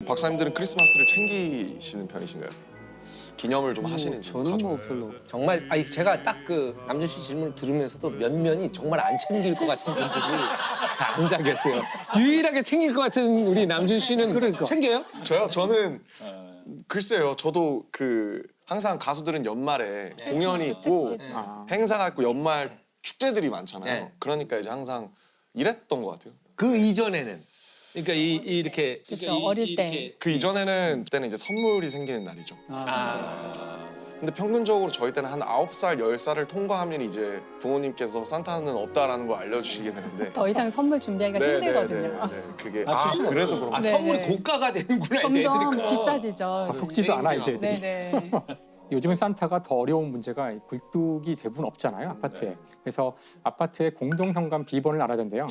박사님들은 크리스마스를 챙기시는 편이신가요? 기념을 좀 하시는지. 저는 뭐 별로. 정말 아니 제가 딱 그 남준 씨 질문을 들으면서도 면면이 정말 안 챙길 것 같은 분들이 다 앉아 계세요. 유일하게 챙길 것 같은 우리 남준 씨는 그러니까. 챙겨요? 저는 글쎄요. 저도 그 항상 가수들은 연말에 공연이 있고 행사가 있고 연말 축제들이 많잖아요. 네. 그러니까 이제 항상 이랬던 것 같아요. 그 이전에는 그러니까 이렇게 그쵸, 어릴 때. 그 이전에는 그때는 이제 선물이 생기는 날이죠. 근데 평균적으로 저희 때는 한 9살, 10살을 통과하면 이제 부모님께서 산타는 없다라는 걸 알려주시게 되는데 더 이상 선물 준비하기가 힘들거든요. 네. 그게 주시면 그래서 그런 거. 네. 선물이 고가가 되는구나 점점 이제 애들이. 비싸지죠. 더 속지도 않아 이제 애들이. 네네. 요즘은 산타가 더 어려운 문제가 굴뚝이 대부분 없잖아요 아파트에. 그래서 아파트에 공동 현관 비번을 알아야 된대요.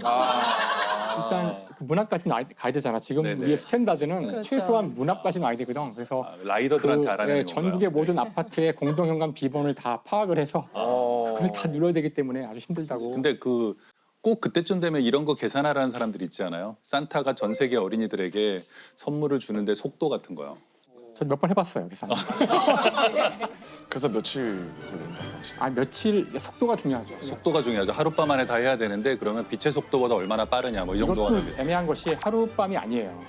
일단 그 문 앞까지 가야 되잖아. 지금 네네. 우리의 스탠다드는 그렇죠. 최소한 문 앞까지 와야 되거든. 그래서 라이더들한테 알아내는 건가요? 전국의 모든 아파트의 공동 현관 비번을 다 파악을 해서 그걸 다 눌러야 되기 때문에 아주 힘들다고. 근데 꼭 그때쯤 되면 이런 거 계산하라는 사람들이 있잖아요. 산타가 전 세계 어린이들에게 선물을 주는데 속도 같은 거요. 저 몇 번 해봤어요 계산. 그래서 며칠 걸린다고 하시나요? 아 며칠 속도가 중요하죠. 속도가 중요하죠. 하룻밤 안에 다 해야 되는데 그러면 빛의 속도보다 얼마나 빠르냐 뭐 이 정도가 이것도 되겠죠. 애매한 것이 하룻밤이 아니에요.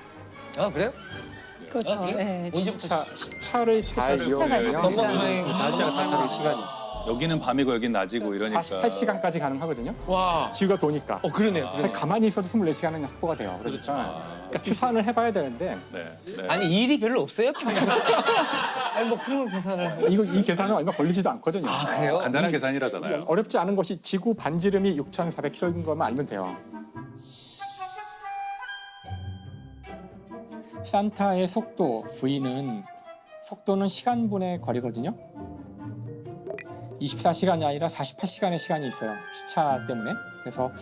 아 그래요? 그렇죠. 그래요? 네. 언제부터? 시차를 잘 시차가 이용하면 있으니까. 낮에 시간이 여기는 밤이고 여긴 낮이고 이러니까. 48시간까지 가능하거든요. 와. 지구가 도니까. 그러네요. 사실 가만히 있어도 24시간은 확보가 돼요. 그러니까 추산을 해봐야 되는데 네. 네. 아니 일이 별로 없어요? 아니 뭐 그런 걸 계산을. 이 계산은 얼마 걸리지도 않거든요. 그래요? 간단한 계산이라잖아요. 어렵지 않은 것이 지구 반지름이 6,400km인 것만 알면 돼요. 산타의 속도 V는 속도는 시간분의 거리거든요. 24시간이 아니라 48시간의 시간이 있어요. 시차 때문에. 그래서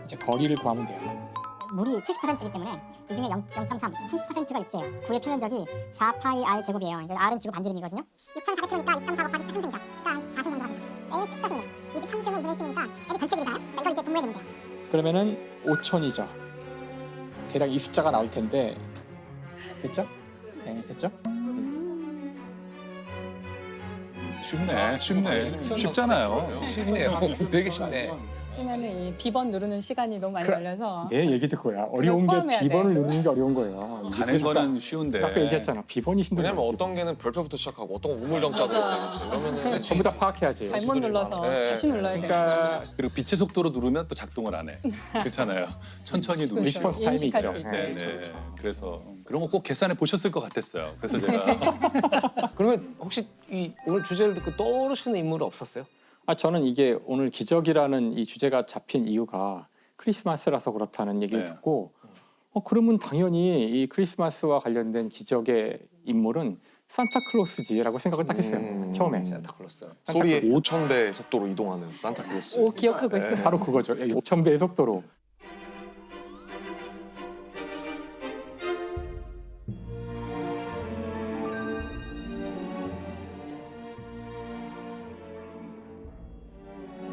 이제 거리를 구하면 돼요. 물이 70%이기 때문에 이 중에 0.3, 30%가 육지예요. 구의 표면적이 4파이 r 제곱이에요. R은 지구 반지름이거든요. 6,400km니까 6.4 곱하기 13승이죠. 그러니까 14승 정도 하죠. A는 14승이에요. 23승을 2분의 1승이니까 A는 전체 길이잖아요. 이걸 이제 분모해 주면 돼요. 그러면은 5천이죠. 대략 이 숫자가 나올 텐데 됐죠? 네, 됐죠? 쉽네. 쉽잖아요. 쉽네요. 되게 쉽네. 요즘에는 이 비번 누르는 시간이 너무 많이 걸려서 내 얘기 듣고야. 어려운 게 포함해야 비번을 돼. 누르는 게 어려운 거예요. 가는 거는 쉬운데. 아까 얘기했잖아. 비번이 힘든 왜냐면 거야. 어떤 개는 별표부터 시작하고 어떤 건 우물정자로 맞아. 이러면은 전부 다 파악해야지. 잘못 눌러서 네. 다시 눌러야 돼요. 그러니까 그리고 빛의 속도로 누르면 또 작동을 안 해. 그렇잖아요. 천천히 누르시고. 리스폰스 타임이 인식할 있죠. 수 있게. 네, 네. 그래서 그런 거 꼭 계산해 보셨을 것 같았어요. 그래서 제가 그러면 혹시 오늘 주제를 듣고 떠오르시는 인물은 없었어요? 저는 이게 오늘 기적이라는 이 주제가 잡힌 이유가 크리스마스라서 그렇다는 얘기를 네. 듣고 그러면 당연히 이 크리스마스와 관련된 기적의 인물은 산타클로스지라고 생각을 딱 했어요. 처음에. 산타클로스. 소리의 5,000배 속도로 이동하는 산타클로스. 오 기억하고 있어요. 바로 그거죠. 5,000배의 속도로.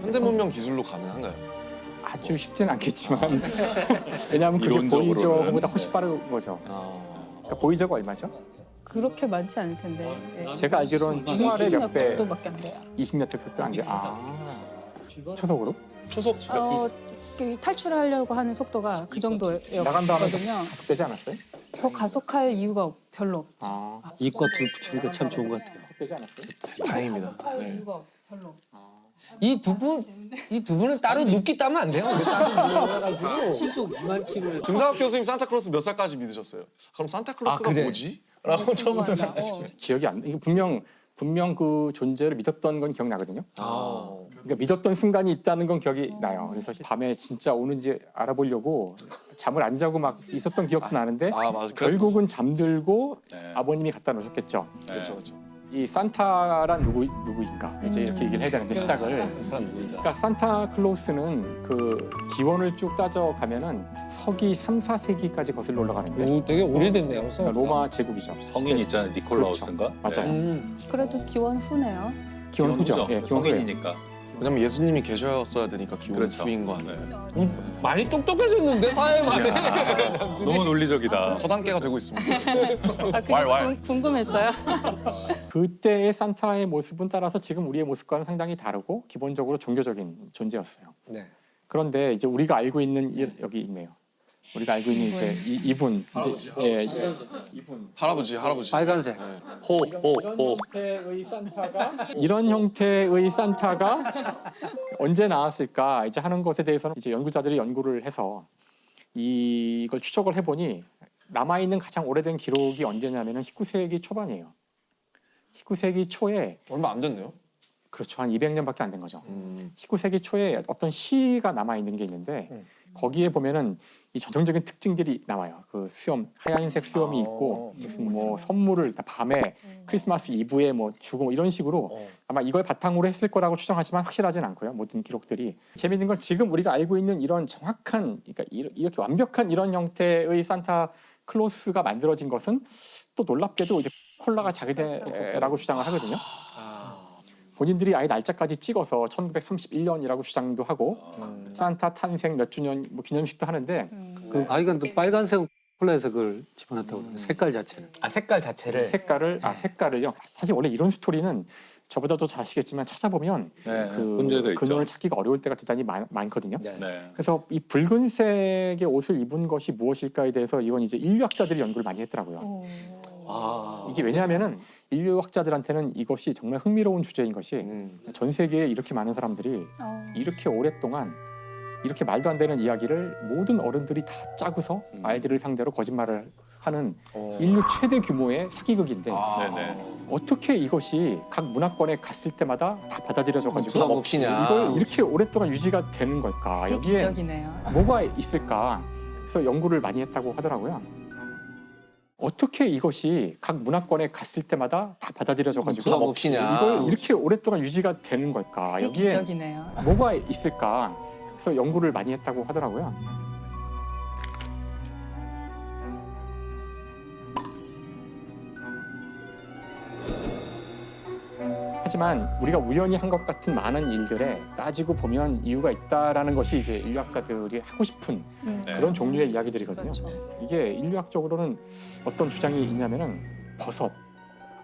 현대문명 기술로 가능한가요? 아주 쉽지는 않겠지만 왜냐하면 그게 이론적으로는. 보이저보다 훨씬 빠른 거죠. 그러니까 보이저가 얼마죠? 그렇게 많지 않을 텐데. 네. 제가 알기로는 총알의 20몇 몇 배, 정도밖에 안 돼요. 20몇 배도 안 돼. 초속으로? 초속 그 탈출하려고 하는 속도가 그 나간 다음에 정도였거든요. 가속되지 않았어요? 더 가속할 이유가 별로 없죠. 이과 붙이는 게 참 좋은 것 같아요. 가속되지 않았어요? 다행입니다. 가속할 네. 이유가 별로 없죠. 이 두 분은 따로 눕기 따면 안 돼요? 우리 따로 눌러가지고. 김상학 교수님 산타클로스 몇 살까지 믿으셨어요? 그럼 산타클로스가 그래. 뭐지? 라고 처음부터 맞아. 생각하시죠. 기억이 안 나. 이게 분명 그 존재를 믿었던 건 기억나거든요. 그러니까 믿었던 순간이 있다는 건 기억이 나요. 그래서 밤에 진짜 오는지 알아보려고 잠을 안 자고 막 있었던 기억도 나는데 맞아. 결국은 잠들고 네. 아버님이 갖다 놓으셨겠죠. 네. 그렇죠. 이 산타란 누구인가 이제 이렇게 얘기를 해야 되는데 시작을. 그러니까 산타클로스는 그 기원을 쭉 따져가면은 서기 3, 4세기까지 거슬러 올라가는데 오, 되게 오래됐네요. 그러니까 로마 제국이죠. 성인 있잖아요. 니콜라우스인가? 맞아요. 네. 그래도 기원 후네요. 기원 후죠. 기원후죠. 예, 기원 후예요. 성인이니까. 왜냐면 예수님이 계셨어야 되니까 기본 그렇죠. 주인 거 아니에요. 네. 많이 똑똑해졌는데 사회만에. 너무 논리적이다. 서당계가 되고 있습니다. 아, 그게 왈. 궁금했어요. 그때의 산타의 모습은 따라서 지금 우리의 모습과는 상당히 다르고 기본적으로 종교적인 존재였어요. 네. 그런데 이제 우리가 알고 있는 여기 있네요. 우리가 알고 있는 이제 이분 이제 이분 할아버지. 빨간색. 호호호. 이런 형태의 산타가 언제 나왔을까 이제 하는 것에 대해서는 이제 연구자들이 연구를 해서 이걸 추적을 해보니 남아 있는 가장 오래된 기록이 언제냐면은 19세기 초반이에요. 19세기 초에 얼마 안 됐네요. 그렇죠. 한 200년밖에 안 된 거죠. 19세기 초에 어떤 시가 남아 있는 게 있는데 거기에 보면은 이 전형적인 특징들이 나와요. 그 수염, 하얀색 수염이 있고 무슨 뭐 선물을 밤에 크리스마스 이브에 뭐 주고 뭐 이런 식으로 아마 이걸 바탕으로 했을 거라고 추정하지만 확실하진 않고요. 모든 기록들이. 재미있는 건 지금 우리가 알고 있는 이런 정확한, 그러니까 이렇게 완벽한 이런 형태의 산타 클로스가 만들어진 것은 또 놀랍게도 이제 콜라가 자기네라고 주장을 하거든요. 본인들이 아예 날짜까지 찍어서 1931년이라고 주장도 하고 산타 탄생 몇 주년 뭐 기념식도 하는데 그 가이가 또 빨간색 콜라에서 그걸 집어넣었다고 그래요. 색깔 자체는. 아 색깔 자체를. 색깔을요. 사실 원래 이런 스토리는 저보다도 잘 아시겠지만 찾아보면 네, 그 문제도 있죠. 근원을 찾기가 어려울 때가 대단히 많거든요. 네. 그래서 이 붉은색의 옷을 입은 것이 무엇일까에 대해서 이건 이제 인류학자들이 연구를 많이 했더라고요. 이게 왜냐하면은 인류학자들한테는 이것이 정말 흥미로운 주제인 것이 전 세계에 이렇게 많은 사람들이 이렇게 오랫동안 이렇게 말도 안 되는 이야기를 모든 어른들이 다 짜고서 아이들을 상대로 거짓말을 하는 인류 최대 규모의 사기극인데 네네. 어떻게 이것이 각 문화권에 갔을 때마다 다 받아들여져가지고 부담 없이냐. 이걸 이렇게 오랫동안 유지가 되는 걸까? 그게 여기에 기적이네요. 뭐가 있을까? 그래서 연구를 많이 했다고 하더라고요. 어떻게 이것이 각 문화권에 갔을 때마다 다 받아들여져가지고 부담 없이냐. 이걸 이렇게 오랫동안 유지가 되는 걸까? 그게 여기에 기적이네요. 뭐가 있을까? 그래서 연구를 많이 했다고 하더라고요. 하지만 우리가 우연히 한 것 같은 많은 일들에 따지고 보면 이유가 있다라는 것이 이제 인류학자들이 하고 싶은 네. 그런 종류의 이야기들이거든요. 그렇죠. 이게 인류학적으로는 어떤 주장이 있냐면은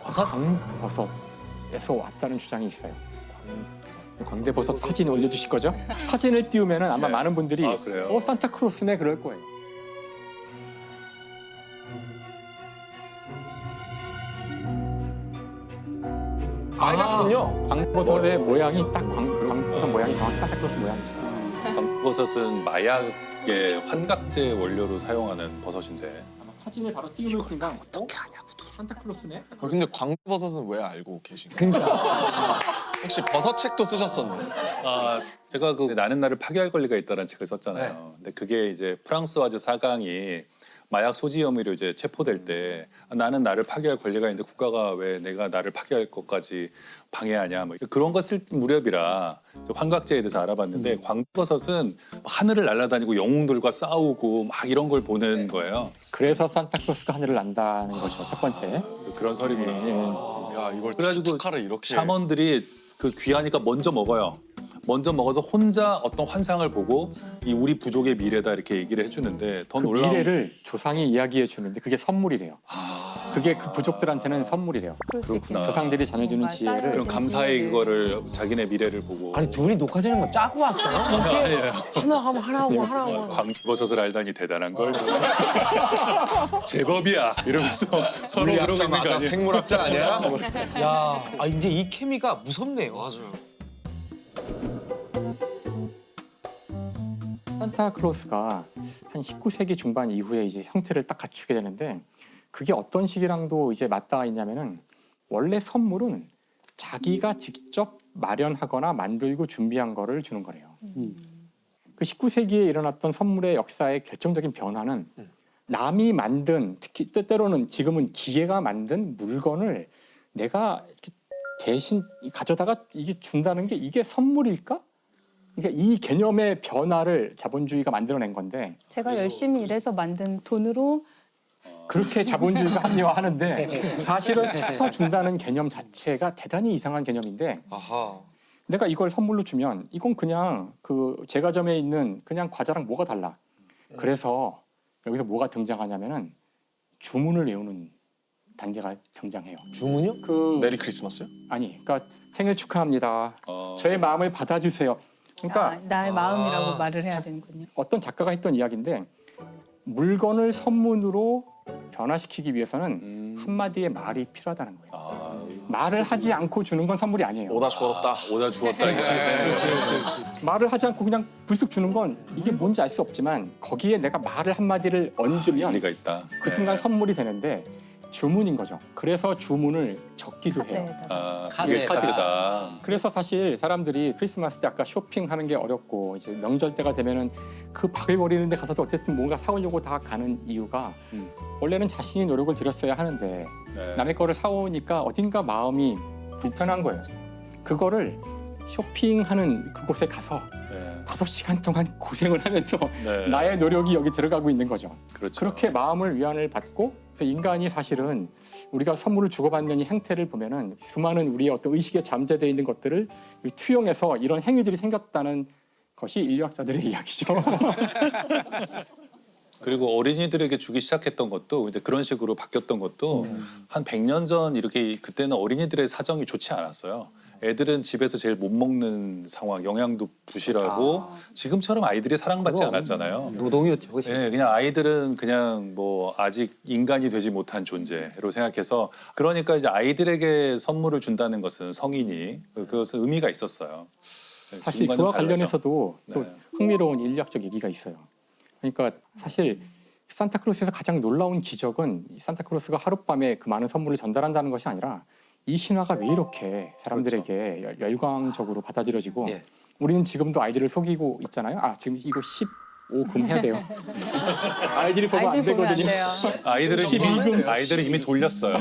광버섯에서 왔다는 주장이 있어요. 광대버섯 사진 올려주실 거죠? 사진을 띄우면은 아마 네. 많은 분들이 아, 그래요? 산타크로스네 그럴 거예요. 빨갛군요. 광버섯의 모양이 딱 광버섯 모양이 정확히 산타크로스 모양이에요. 버섯은 마약의 환각제 원료로 사용하는 버섯인데 아마 사진을 바로 띄우는 순간 어떻게 하냐고 산타크로스네? 근데 광버섯은 왜 알고 계신가요? 그러니까 혹시 버섯 책도 쓰셨었나요? 아, 제가 그 나는 나를 파괴할 권리가 있다는 책을 썼잖아요. 네. 근데 그게 이제 프랑스와즈 사강이 마약 소지 혐의로 이제 체포될 때 나는 나를 파괴할 권리가 있는데 국가가 왜 내가 나를 파괴할 것까지 방해하냐 뭐 그런 거 쓸 무렵이라 환각제에 대해서 알아봤는데 광버섯은 하늘을 날아다니고 영웅들과 싸우고 막 이런 걸 보는 거예요. 그래서 산타크로스가 하늘을 난다는 것이죠. 첫 번째. 그런 설이구나. 야 이걸 그래가지고 틱톡하를 이렇게 샤먼들이 그 귀하니까 먼저 먹어요. 먼저 먹어서 혼자 어떤 환상을 보고 이 우리 부족의 미래다 이렇게 얘기를 해주는데 더 그 놀라운 미래를 조상이 이야기해 주는데 그게 선물이래요. 그게 그 부족들한테는 선물이래요. 그럴 수 있겠네요. 조상들이 전해주는 뭔가 지혜를 그런 쌓여진 감사의 지혜를. 그거를 자기네 미래를 보고 아니 둘이 녹화 진행 거 짜고 왔어요? 이렇게 하나 하면 하라고. 광버섯을 알다니 대단한 걸 제법이야 이러면서 서로 우리 그러고 학자 있는 거 맞아 아니에요? 생물학자 아니야? 야, 아 이제 이 케미가 무섭네요. 맞아요. 산타크로스가 한 19세기 중반 이후에 이제 형태를 딱 갖추게 되는데 그게 어떤 시기랑도 이제 맞닿아 있냐면은 원래 선물은 자기가 직접 마련하거나 만들고 준비한 거를 주는 거래요. 그 19세기에 일어났던 선물의 역사의 결정적인 변화는 남이 만든 특히 때때로는 지금은 기계가 만든 물건을 내가 이렇게 대신 가져다가 이게 준다는 게 이게 선물일까? 그러니까 이 개념의 변화를 자본주의가 만들어낸 건데 제가 열심히 일해서 만든 돈으로 그렇게 자본주의가 합리화하는데 사실은 사서 준다는 개념 자체가 대단히 이상한 개념인데 아하. 내가 이걸 선물로 주면 이건 그냥 그 제과점에 있는 그냥 과자랑 뭐가 달라. 그래서 여기서 뭐가 등장하냐면은 주문을 외우는 단계가 등장해요. 주문요? 그 메리 크리스마스요? 아니, 그러니까 생일 축하합니다. 어. 저의 마음을 받아주세요. 그러니까 나의 마음이라고 말을 해야 되는군요. 어떤 작가가 했던 이야기인데 물건을 선물로 변화시키기 위해서는 한마디의 말이 필요하다는 거예요. 아, 말을 하지 않고 주는 건 선물이 아니에요. 오다 주었다. 오다 주었다. 이거지. 말을 하지 않고 그냥 불쑥 주는 건 이게 뭔지 알 수 없지만 거기에 내가 말을 한마디를 얹으면 의미가 있다. 그 순간 선물이 되는데 주문인 거죠. 그래서 주문을 적기도 해요. 아, 카드에 그게 카드다. 그래서 사실 사람들이 크리스마스 때 아까 쇼핑하는 게 어렵고 이제 명절 때가 되면은 그 바글거리는 데 가서도 어쨌든 뭔가 사오려고 다 가는 이유가 원래는 자신이 노력을 들였어야 하는데 네. 남의 거를 사오니까 어딘가 마음이 불편한 거예요. 그거를 쇼핑하는 그곳에 가서 네. 5시간 동안 고생을 하면서 네. 나의 노력이 여기 들어가고 있는 거죠. 그렇죠. 그렇게 마음을 위안을 받고 그래서 인간이 사실은 우리가 선물을 주고받는 이 행태를 보면은 수많은 우리의 어떤 의식에 잠재되어 있는 것들을 투영해서 이런 행위들이 생겼다는 것이 인류학자들의 이야기죠. 그리고 어린이들에게 주기 시작했던 것도 이제 그런 식으로 바뀌었던 것도 한 100년 전 이렇게 그때는 어린이들의 사정이 좋지 않았어요. 애들은 집에서 제일 못 먹는 상황, 영양도 부실하고 지금처럼 아이들이 사랑받지 그럼. 않았잖아요. 노동이었죠. 그치? 네, 그냥 아이들은 그냥 뭐 아직 인간이 되지 못한 존재로 생각해서 그러니까 이제 아이들에게 선물을 준다는 것은 성인이 그것은 의미가 있었어요. 네, 사실 지금과는 그와 달라져. 관련해서도 또 네. 흥미로운 인류학적 얘기가 있어요. 그러니까 사실 산타클로스에서 가장 놀라운 기적은 이 산타클로스가 하룻밤에 그 많은 선물을 전달한다는 것이 아니라 이 신화가 왜 이렇게 사람들에게 열광적으로 받아들여지고 예. 우리는 지금도 아이들을 속이고 있잖아요. 아 지금 이거 15금 해야 돼요. 아이들이 보면 안 아이들 보면 안 되거든요. 돼요. 아이들은 이미 돌렸어요.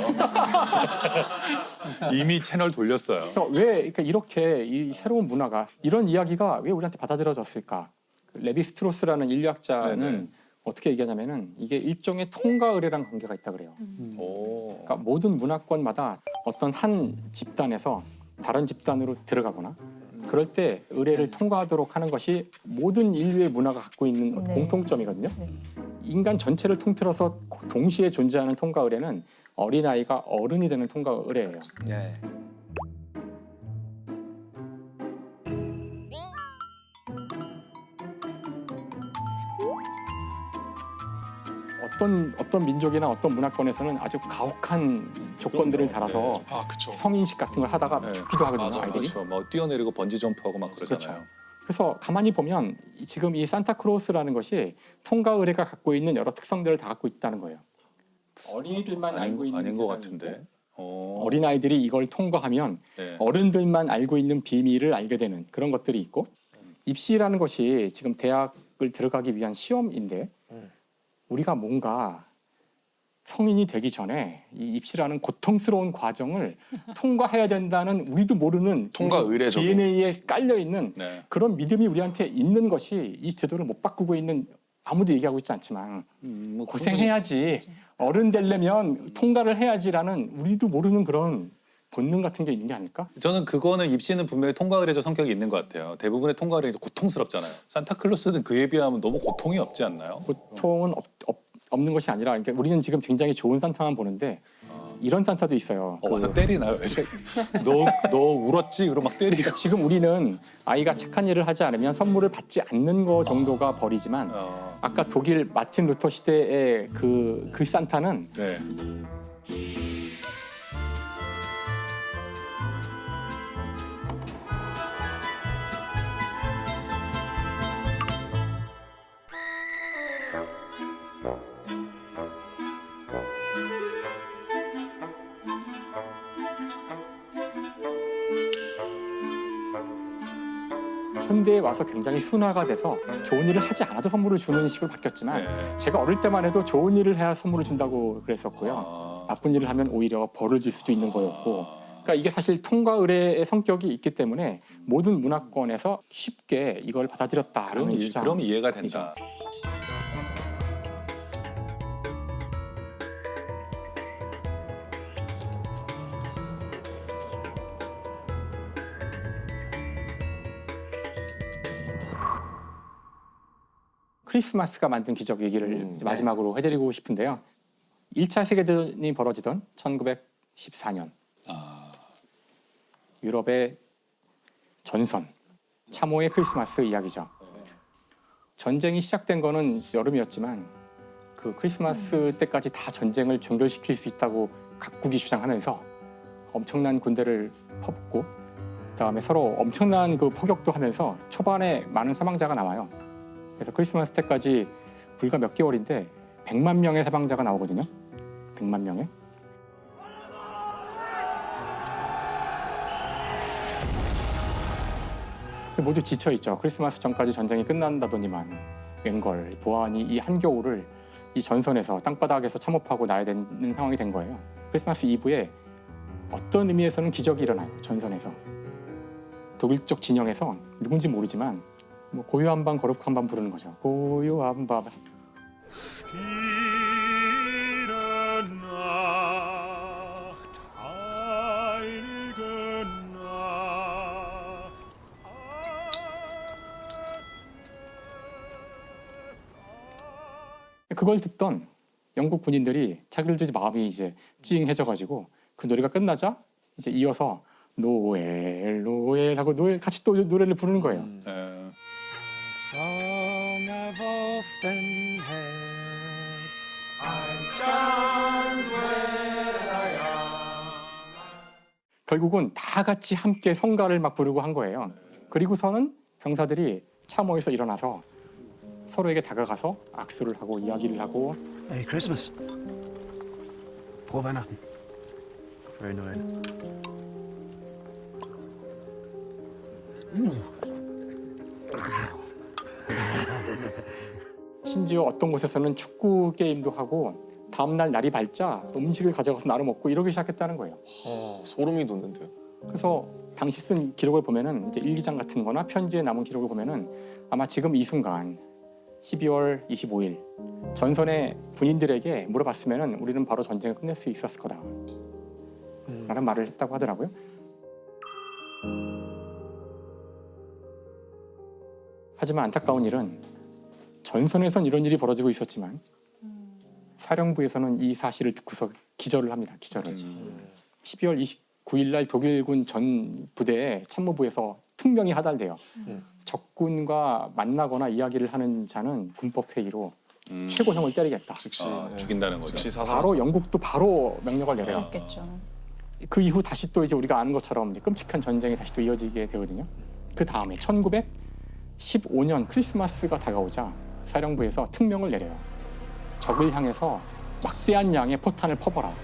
이미 채널 돌렸어요. 그래서 왜 그러니까 이렇게 이 새로운 문화가 이런 이야기가 왜 우리한테 받아들여졌을까? 그 레비 스트로스라는 인류학자는 네네. 어떻게 얘기하냐면은 이게 일종의 통과 의례랑 관계가 있다 그래요. 오. 그러니까 모든 문화권마다 어떤 한 집단에서 다른 집단으로 들어가거나 그럴 때 의례를 통과하도록 하는 것이 모든 인류의 문화가 갖고 있는 네. 공통점이거든요. 네. 인간 전체를 통틀어서 동시에 존재하는 통과 의례는 어린아이가 어른이 되는 통과 의례예요. 네. 어떤 민족이나 어떤 문화권에서는 아주 가혹한 조건들을 달아서 아 그쵸. 성인식 같은 걸 하다가 네. 죽기도 하거든요. 맞아요. 아이들이. 그렇죠. 뭐 뛰어내리고 번지 점프하고 막 그러잖아요. 그렇죠. 그래서 가만히 보면 지금 이 산타크로스라는 것이 통과 의례가 갖고 있는 여러 특성들을 다 갖고 있다는 거예요. 어린이들만 알고 있는 아닌 것 세상이 같은데. 있고, 어. 어린아이들이 이걸 통과하면 네. 어른들만 알고 있는 비밀을 알게 되는 그런 것들이 있고 입시라는 것이 지금 대학을 들어가기 위한 시험인데 우리가 뭔가 성인이 되기 전에 이 입시라는 고통스러운 과정을 통과해야 된다는 우리도 모르는 통과 의례적인. DNA에 깔려 있는 네. 그런 믿음이 우리한테 있는 것이 이 제도를 못 바꾸고 있는 아무도 얘기하고 있지 않지만 뭐 고생해야지 어른 되려면 통과를 해야지라는 우리도 모르는 그런 본능 같은 게 있는 게 아닐까? 저는 그거는 입시는 분명히 통과 의례적 성격이 있는 것 같아요. 대부분의 통과 의례는 고통스럽잖아요. 산타클로스는 그에 비하면 너무 고통이 없지 않나요? 고통은 없는 것이 아니라 그러니까 우리는 지금 굉장히 좋은 산타만 보는데 이런 산타도 있어요. 와서 때리나요? 너 울었지? 그러고 막 때리고. 그러니까 지금 우리는 아이가 착한 일을 하지 않으면 선물을 받지 않는 거 정도가 벌이지만 아까 독일 마틴 루터 시대의 그 산타는 네. 현대에 와서 굉장히 순화가 돼서 좋은 일을 하지 않아도 선물을 주는 식으로 바뀌었지만 네. 제가 어릴 때만 해도 좋은 일을 해야 선물을 준다고 그랬었고요. 아. 나쁜 일을 하면 오히려 벌을 줄 수도 있는 거였고 그러니까 이게 사실 통과 의례의 성격이 있기 때문에 모든 문화권에서 쉽게 이걸 받아들였다라는 주장. 그럼 이해가 된다. 크리스마스가 만든 기적 얘기를 이제 마지막으로 해드리고 싶은데요. 1차 세계대전이 벌어지던 1914년 유럽의 전선 참호의 크리스마스 이야기죠. 전쟁이 시작된 거는 여름이었지만 그 크리스마스 때까지 다 전쟁을 종결시킬 수 있다고 각국이 주장하면서 엄청난 군대를 퍼붓고 그다음에 서로 엄청난 그 포격도 하면서 초반에 많은 사망자가 나와요. 그래서 크리스마스 때까지 불과 몇 개월인데 100만 명의 사망자가 나오거든요. 100만 명의. 모두 지쳐 있죠. 크리스마스 전까지 전쟁이 끝난다더니만 웬걸 보아하니 이 한겨울을 이 전선에서 땅바닥에서 참호하고 나야 되는 상황이 된 거예요. 크리스마스 이브에 어떤 의미에서는 기적이 일어나요. 전선에서 독일 쪽 진영에서 누군지 모르지만 뭐 고요한 밤 거룩한 밤 부르는 거죠. 고요한 밤. 그걸 듣던 영국 군인들이 자기들도 마음이 이제 찡해져가지고 그 노래가 끝나자 이제 이어서 노엘 노엘 하고 노엘 같이 또 노래를 부르는 거예요. 결국은 다 같이 함께 성가를 막 부르고 한 거예요. 그리고서는 병사들이 참호에서 일어나서 서로에게 다가가서 악수를 하고 이야기를 하고 Merry Christmas. Frohe Weihnachten. Frohe Noel. 심지어 어떤 곳에서는 축구 게임도 하고 다음날 날이 밝자 음식을 가져가서 나눠 먹고 이러기 시작했다는 거예요. 소름이 돋는데요. 그래서 당시 쓴 기록을 보면은 이제 일기장 같은 거나 편지에 남은 기록을 보면은 아마 지금 이 순간 12월 25일 전선의 군인들에게 물어봤으면은 우리는 바로 전쟁을 끝낼 수 있었을 거다 라는 말을 했다고 하더라고요. 하지만 안타까운 일은 전선에선 이런 일이 벌어지고 있었지만 사령부에서는 이 사실을 듣고서 기절을 합니다. 기절을. 12월 29일 날 독일군 전 부대에 참모부에서 특명이 하달돼요. 적군과 만나거나 이야기를 하는 자는 군법 회의로 최고형을 때리겠다. 즉시 죽인다는 거죠. 즉시 사살. 바로 영국도 바로 명령을 내려요. 그렇겠죠. 그 이후 다시 또 이제 우리가 아는 것처럼 이제 끔찍한 전쟁이 다시 또 이어지게 되거든요. 그 다음에 1915년 크리스마스가 다가오자 사령부에서 특명을 내려요. 적을 향해서 막대한 양의 포탄을 퍼버라.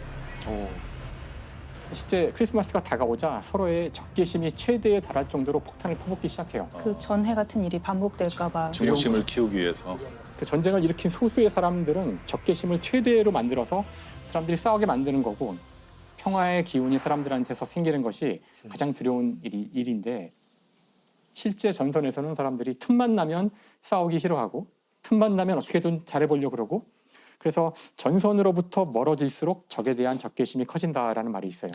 실제 크리스마스가 다가오자 서로의 적개심이 최대에 달할 정도로 폭탄을 퍼붓기 시작해요. 그 전해 같은 일이 반복될까봐. 증오심을 키우기 위해서. 그 전쟁을 일으킨 소수의 사람들은 적개심을 최대로 만들어서 사람들이 싸우게 만드는 거고 평화의 기운이 사람들한테서 생기는 것이 가장 두려운 일인데 실제 전선에서는 사람들이 틈만 나면 싸우기 싫어하고 틈만 나면 어떻게든 잘해보려고 그러고 그래서 전선으로부터 멀어질수록 적에 대한 적개심이 커진다라는 말이 있어요.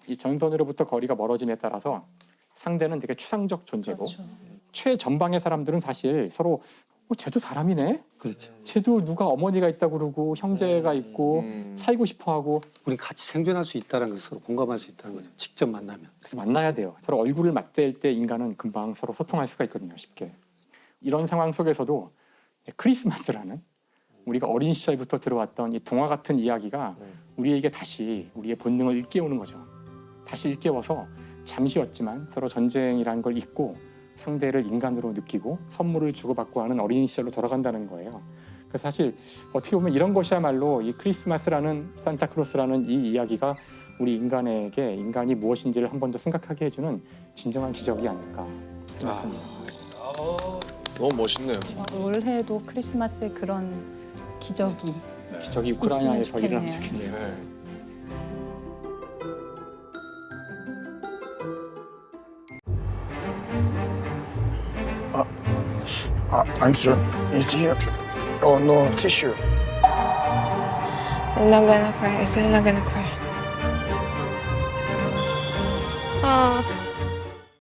이 전선으로부터 거리가 멀어짐에 따라서 상대는 되게 추상적 존재고 그렇죠. 최전방의 사람들은 사실 서로 쟤도 사람이네? 그렇죠. 쟤도 누가 어머니가 있다고 그러고 형제가 있고 살고 싶어하고 우리 같이 생존할 수 있다는 것을 서로 공감할 수 있다는 거죠. 직접 만나면. 그래서 만나야 돼요. 서로 얼굴을 맞댈 때 인간은 금방 서로 소통할 수가 있거든요. 쉽게. 이런 상황 속에서도 이제 크리스마스라는 우리가 어린 시절부터 들어왔던 이 동화 같은 이야기가 우리에게 다시 우리의 본능을 일깨우는 거죠. 다시 일깨워서 잠시였지만 서로 전쟁이라는 걸 잊고 상대를 인간으로 느끼고 선물을 주고받고 하는 어린 시절로 돌아간다는 거예요. 그래서 사실 어떻게 보면 이런 것이야말로 이 크리스마스라는 산타클로스라는 이 이야기가 우리 인간에게 인간이 무엇인지를 한 번 더 생각하게 해주는 진정한 기적이 아닐까 생각합니다. 너무 멋있네요. 올해도 크리스마스에 그런 기적이 기적이 우크라이나에서 있으면 일어나면 좋겠네요. 좋겠네요. I'm sorry. Is here? Oh no, tissue. I'm not gonna cry. I'm still not gonna cry.